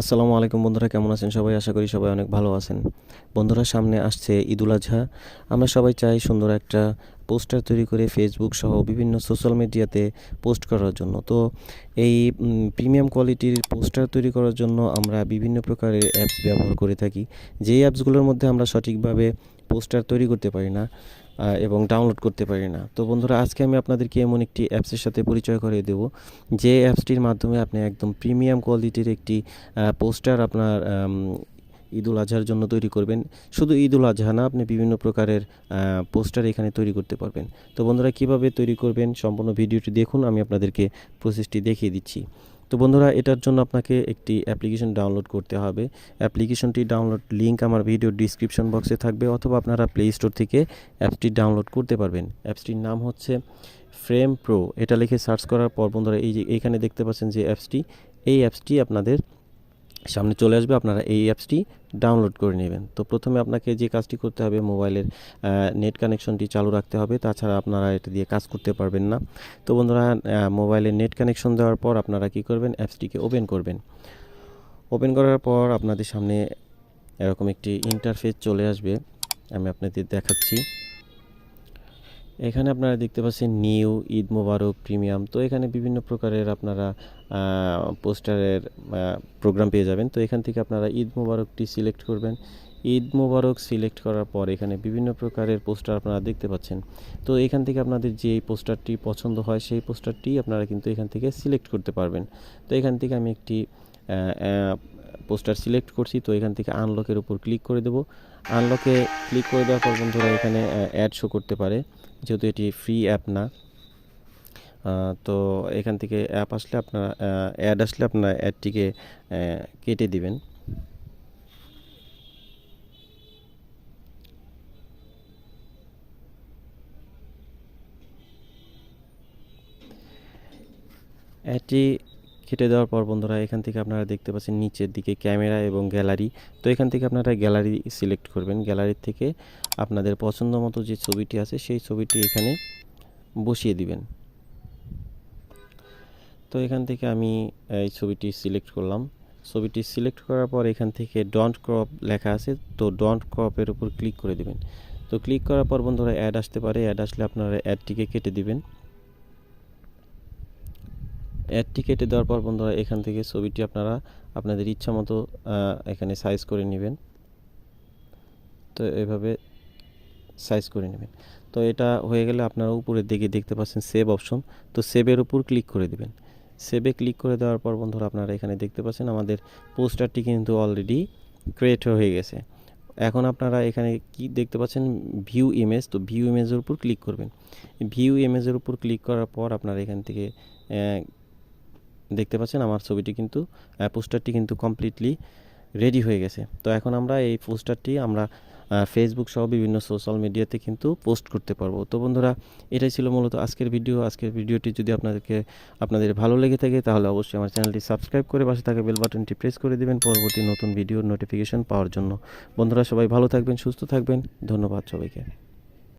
আসসালামু আলাইকুম বন্ধুরা, কেমন আছেন সবাই? আশা করি সবাই অনেক ভালো আছেন। বন্ধুরা, সামনে আসছে ঈদুল আজহা। আমরা সবাই চাই সুন্দর একটা পোস্টার তৈরি করে ফেসবুক সহ বিভিন্ন সোশ্যাল মিডিয়াতে পোস্ট করার জন্য। তো এই প্রিমিয়াম কোয়ালিটির পোস্টার তৈরি করার জন্য আমরা বিভিন্ন প্রকারের অ্যাপস ব্যবহার করে থাকি। যেই অ্যাপসগুলোর মধ্যে আমরা সঠিকভাবে পোস্টার তৈরি করতে পারি না এবং ডাউনলোড করতে পারি না। তো বন্ধুরা, আজকে আমি আপনাদেরকে এমন একটি অ্যাপসের সাথে পরিচয় করিয়ে দেব, যে অ্যাপসটির মাধ্যমে আপনি একদম প্রিমিয়াম কোয়ালিটির একটি পোস্টার আপনার ঈদুল আজহার জন্য তৈরি করবেন। শুধু ঈদুল আজহা না, আপনি বিভিন্ন প্রকারের পোস্টার এখানে তৈরি করতে পারবেন। তো বন্ধুরা, কিভাবে তৈরি করবেন সম্পূর্ণ ভিডিওটি দেখুন, আমি আপনাদেরকে প্রসেসটি দেখিয়ে দিচ্ছি। তো বন্ধুরা, এটার জন্য আপনাকে একটি অ্যাপ্লিকেশন ডাউনলোড করতে হবে। অ্যাপ্লিকেশনটি ডাউনলোড লিঙ্ক আমার ভিডিও ডিসক্রিপশন বক্সে থাকবে, অথবা আপনারা প্লে স্টোর থেকে অ্যাপসটি ডাউনলোড করতে পারবেন। অ্যাপসটির নাম হচ্ছে ফ্রেম প্রো। এটা লিখে সার্চ করার পর বন্ধুরা, এই যে এইখানে দেখতে পাচ্ছেন যে অ্যাপসটি, এই অ্যাপসটি আপনাদের সামনে চলে আসবে। আপনারা এই অ্যাপসটি ডাউনলোড করে নেবেন। তো প্রথমে আপনাকে যে কাজটি করতে হবে, মোবাইলের নেট কানেকশনটি চালু রাখতে হবে, তাছাড়া আপনারা এটা দিয়ে কাজ করতে পারবেন না। তো বন্ধুরা, মোবাইলে নেট কানেকশন দেওয়ার পর আপনারা কি করবেন, অ্যাপসটিকে ওপেন করবেন। ওপেন করার পর আপনাদের সামনে এরকম একটি ইন্টারফেস চলে আসবে, আমি আপনাদের দেখাচ্ছি। এখানে আপনারা দেখতে পাচ্ছেন নিউ ঈদ মোবারক প্রিমিয়াম। তো এখানে বিভিন্ন প্রকারের আপনারা পোস্টারের প্রোগ্রাম পেয়ে যাবেন। তো এখান থেকে আপনারা ঈদ মোবারকটি সিলেক্ট করবেন। ঈদ মোবারক সিলেক্ট করার পর এখানে বিভিন্ন প্রকারের পোস্টার আপনারা দেখতে পাচ্ছেন। তো এখান থেকে আপনাদের যে পোস্টারটি পছন্দ হয় সেই পোস্টারটি আপনারা কিন্তু এখান থেকে সিলেক্ট করতে পারবেন। তো এখান থেকে আমি একটি পোস্টার সিলেক্ট করছি। তো এখান থেকে আনলকের উপর ক্লিক করে দেব। আনলকে ক্লিক করে দেওয়ার পর বন্ধুরা, এখানে অ্যাড শো করতে পারে, যেহেতু এটি ফ্রি অ্যাপ না। তো এখান থেকে অ্যাপ আসলে আপনারা অ্যাড আসলে আপনারা অ্যাডটিকে কেটে দিবেন। অ্যাডটি কেটে দেওয়ার পর বন্ধুরা, এখান থেকে আপনারা দেখতে পাচ্ছেন নিচের দিকে ক্যামেরা এবং গ্যালারি। তো এখান থেকে আপনারা গ্যালারি সিলেক্ট করবেন। গ্যালারির থেকে আপনাদের পছন্দ মতো যে ছবিটি আছে সেই ছবিটি এখানে বসিয়ে দিবেন। তো এখান থেকে আমি এই ছবিটি সিলেক্ট করলাম। ছবিটি সিলেক্ট করার পর এখান থেকে ডন্ট ক্রপ লেখা আছে, তো ডন্ট ক্রপের উপর ক্লিক করে দিবেন। তো ক্লিক করার পর বন্ধুরা, অ্যাড আসতে পারে। অ্যাড আসলে আপনারা অ্যাডটিকে কেটে দিবেন। অ্যাডটি কেটে দেওয়ার পর বন্ধুরা, এখান থেকে ছবিটি আপনারা আপনাদের ইচ্ছা মতো এখানে সাইজ করে নেবেন। তো এভাবে সাইজ করে নেবেন। তো এটা হয়ে গেলে আপনারা উপরের দিকে দেখতে পাচ্ছেন সেভ অপশন। তো সেভের উপর ক্লিক করে দিবেন। সেভে ক্লিক করে দেওয়ার পর বন্ধুরা, আপনারা এখানে দেখতে পাচ্ছেন আমাদের পোস্টারটি কিন্তু অলরেডি ক্রিয়েট হয়ে গেছে। এখন আপনারা এখানে কি দেখতে পাচ্ছেন, ভিউ ইমেজ। তো ভিউ ইমেজের উপর ক্লিক করবেন। ভিউ ইমেজের উপর ক্লিক করার পর আপনারা এখান থেকে দেখতে পাচ্ছেন আমার ছবিটি কিন্তু পোস্টারটি কিন্তু কমপ্লিটলি রেডি হয়ে গেছে। তো এখন আমরা এই পোস্টারটি আমরা ফেসবুক সহ বিভিন্ন সোশ্যাল মিডিয়াতে কিন্তু পোস্ট করতে পারবো। তো বন্ধুরা, এটাই ছিল মূলত আজকের ভিডিও। আজকের ভিডিওটি যদি আপনাদের ভালো লেগে থাকে, তাহলে অবশ্যই আমার চ্যানেলটি সাবস্ক্রাইব করে পাশে থাকা বেল বাটনটি প্রেস করে দিবেন পরবর্তী নতুন ভিডিওর নোটিফিকেশন পাওয়ার জন্য। বন্ধুরা, সবাই ভালো থাকবেন, সুস্থ থাকবেন। ধন্যবাদ সবাইকে।